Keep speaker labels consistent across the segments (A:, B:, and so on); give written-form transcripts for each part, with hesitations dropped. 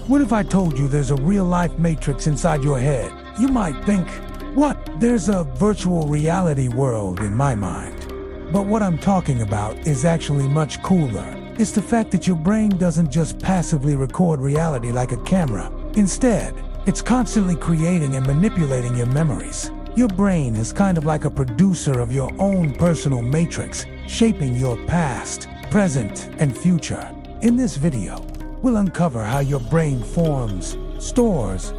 A: What if I told you there's a real-life matrix inside your head? You might think, what? There's a virtual reality world in my mind. But what I'm talking about is actually much cooler. It's the fact that your brain doesn't just passively record reality like a camera. Instead, it's constantly creating and manipulating your memories. Your brain is kind of like a producer of your own personal matrix, shaping your past, present, and future. In this video, we'll uncover how your brain forms, stores,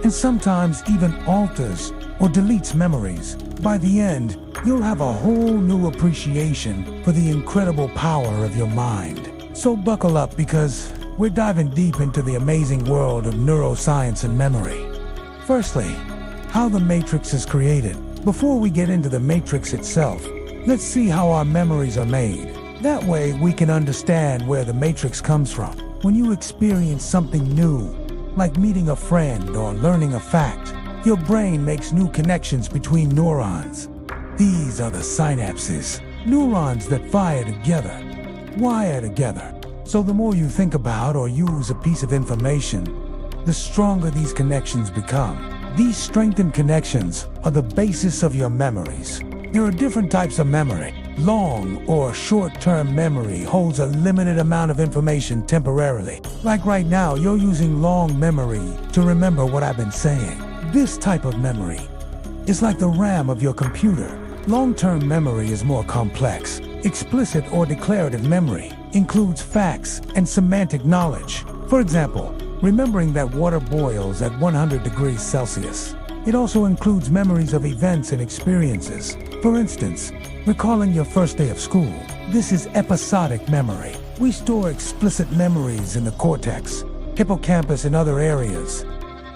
A: and sometimes even alters or deletes memories. By the end, you'll have a whole new appreciation for the incredible power of your mind. So buckle up, because we're diving deep into the amazing world of neuroscience and memory. Firstly, how the matrix is created. Before we get into the matrix itself, let's see how our memories are made. That way we can understand where the matrix comes from. When you experience something new, like meeting a friend or learning a fact, your brain makes new connections between neurons. These are the synapses, neurons that wire together. So the more you think about or use a piece of information, the stronger these connections become. These strengthened connections are the basis of your memories. There are different types of memory. Long or short-term memory holds a limited amount of information temporarily. Like right now, you're using long memory to remember what I've been saying. This type of memory is like the RAM of your computer. Long-term memory is more complex. Explicit or declarative memory includes facts and semantic knowledge. For example, remembering that water boils at 100 degrees Celsius. It also includes memories of events and experiences. For instance, recalling your first day of school. This is episodic memory. We store explicit memories in the cortex, hippocampus, and other areas.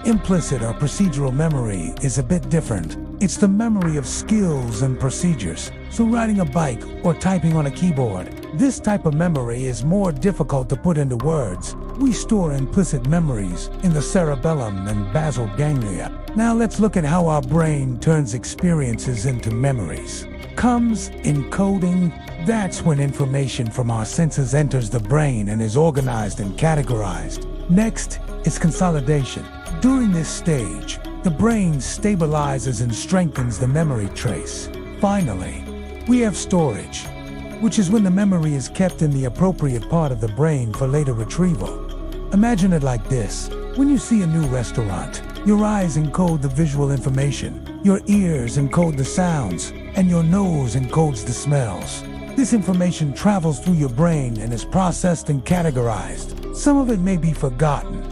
A: Implicit or procedural memory is a bit different. It's the memory of skills and procedures. So riding a bike or typing on a keyboard. This type of memory is more difficult to put into words. We store implicit memories in the cerebellum and basal ganglia. Now let's look at how our brain turns experiences into memories. Comes encoding. That's when information from our senses enters the brain and is organized and categorized. Next is consolidation. During this stage, the brain stabilizes and strengthens the memory trace. Finally, we have storage, which is when the memory is kept in the appropriate part of the brain for later retrieval. Imagine it like this. When you see a new restaurant, your eyes encode the visual information, your ears encode the sounds, and your nose encodes the smells. This information travels through your brain and is processed and categorized. Some of it may be forgotten,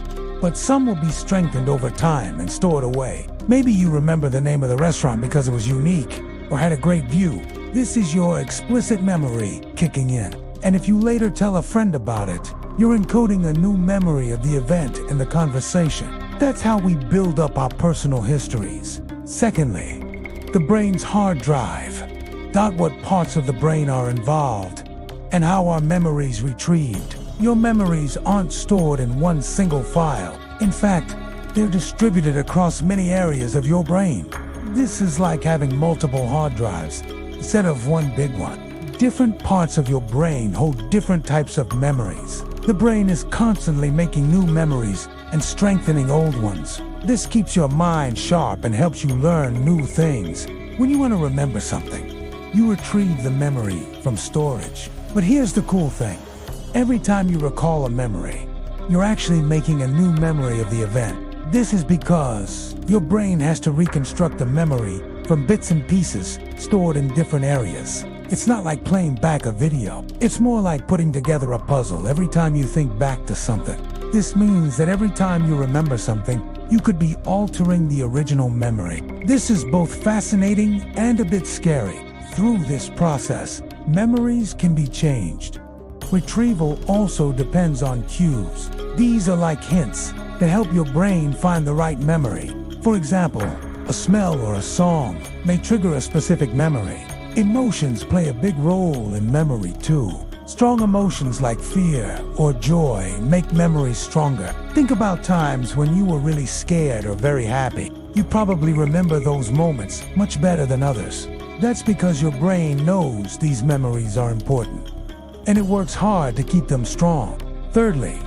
A: but some will be strengthened over time and stored away. Maybe you remember the name of the restaurant because it was unique or had a great view. This is your explicit memory kicking in. And if you later tell a friend about it, you're encoding a new memory of the event and the conversation. That's how we build up our personal histories. Secondly, the brain's hard drive. What parts of the brain are involved and how our memories retrieved. Your memories aren't stored in one single file. In fact, they're distributed across many areas of your brain. This is like having multiple hard drives instead of one big one. Different parts of your brain hold different types of memories. The brain is constantly making new memories and strengthening old ones. This keeps your mind sharp and helps you learn new things. When you want to remember something, you retrieve the memory from storage. But here's the cool thing. Every time you recall a memory, you're actually making a new memory of the event. This is because your brain has to reconstruct the memory from bits and pieces stored in different areas. It's not like playing back a video. It's more like putting together a puzzle every time you think back to something. This means that every time you remember something, you could be altering the original memory. This is both fascinating and a bit scary. Through this process, memories can be changed. Retrieval also depends on cues. These are like hints that help your brain find the right memory. For example, a smell or a song may trigger a specific memory. Emotions play a big role in memory too. Strong emotions like fear or joy make memories stronger. Think about times when you were really scared or very happy. You probably remember those moments much better than others. That's because your brain knows these memories are important, and it works hard to keep them strong. Thirdly,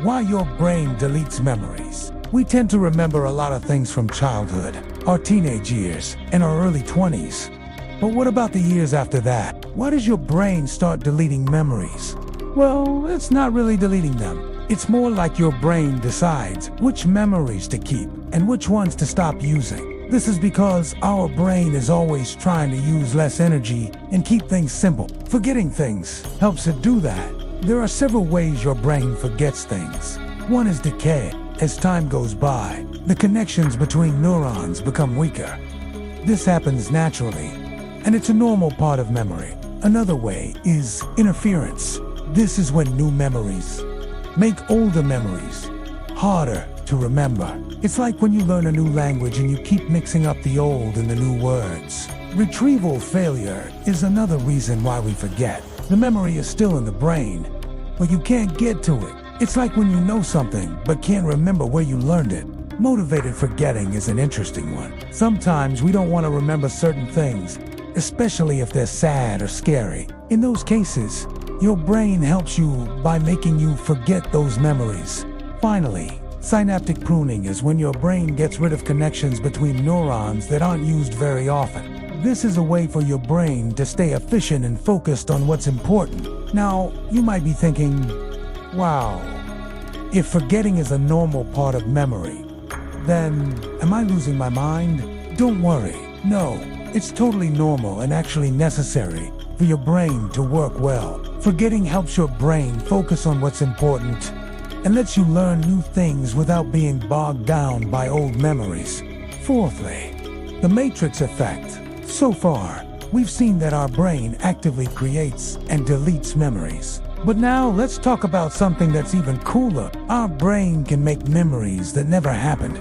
A: why your brain deletes memories. We tend to remember a lot of things from childhood, our teenage years, and our early 20s. But what about the years after that? Why does your brain start deleting memories? Well, it's not really deleting them. It's more like your brain decides which memories to keep and which ones to stop using. This is because our brain is always trying to use less energy and keep things simple. Forgetting things helps it do that. There are several ways your brain forgets things. One is decay. As time goes by, the connections between neurons become weaker. This happens naturally, and it's a normal part of memory. Another way is interference. This is when new memories make older memories harder to remember. It's like when you learn a new language and you keep mixing up the old and the new words. Retrieval failure is another reason why we forget. The memory is still in the brain, but you can't get to it. It's like when you know something but can't remember where you learned it. Motivated forgetting is an interesting one. Sometimes we don't want to remember certain things, especially if they're sad or scary. In those cases, your brain helps you by making you forget those memories. Finally, synaptic pruning is when your brain gets rid of connections between neurons that aren't used very often. This is a way for your brain to stay efficient and focused on what's important. Now, you might be thinking, wow, if forgetting is a normal part of memory, then am I losing my mind? Don't worry. No, it's totally normal and actually necessary for your brain to work well. Forgetting helps your brain focus on what's important and lets you learn new things without being bogged down by old memories. Fourthly, the matrix effect. So far, we've seen that our brain actively creates and deletes memories. But now let's talk about something that's even cooler. Our brain can make memories that never happened.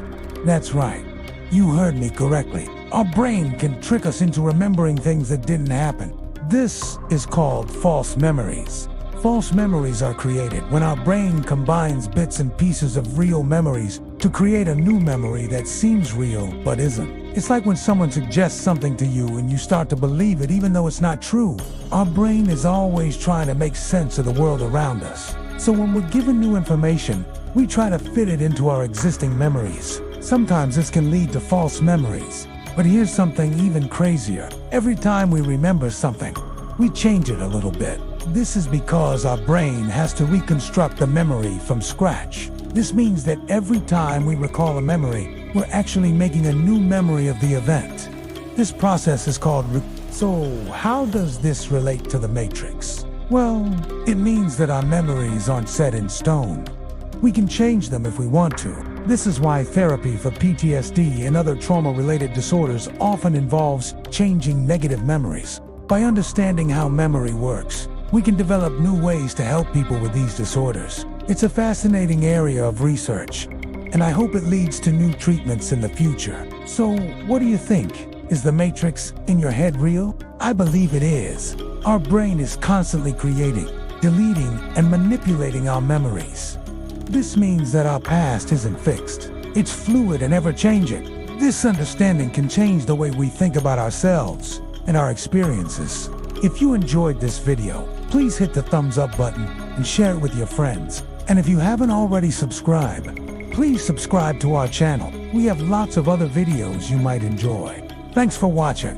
A: That's right. You heard me correctly. Our brain can trick us into remembering things that didn't happen. This is called false memories. False memories are created when our brain combines bits and pieces of real memories to create a new memory that seems real but isn't. It's like when someone suggests something to you and you start to believe it even though it's not true. Our brain is always trying to make sense of the world around us. So when we're given new information, we try to fit it into our existing memories. Sometimes this can lead to false memories. But here's something even crazier. Every time we remember something, we change it a little bit. This is because our brain has to reconstruct the memory from scratch. This means that every time we recall a memory, we're actually making a new memory of the event. This process is called So how does this relate to the matrix? Well, it means that our memories aren't set in stone. We can change them if we want to. This is why therapy for PTSD and other trauma-related disorders often involves changing negative memories. By understanding how memory works, we can develop new ways to help people with these disorders. It's a fascinating area of research, and I hope it leads to new treatments in the future. So, what do you think? Is the matrix in your head real? I believe it is. Our brain is constantly creating, deleting, and manipulating our memories. This means that our past isn't fixed. It's fluid and ever-changing. This understanding can change the way we think about ourselves and our experiences. If you enjoyed this video, please hit the thumbs up button and share it with your friends. And if you haven't already subscribed, please subscribe to our channel. We have lots of other videos you might enjoy. Thanks for watching.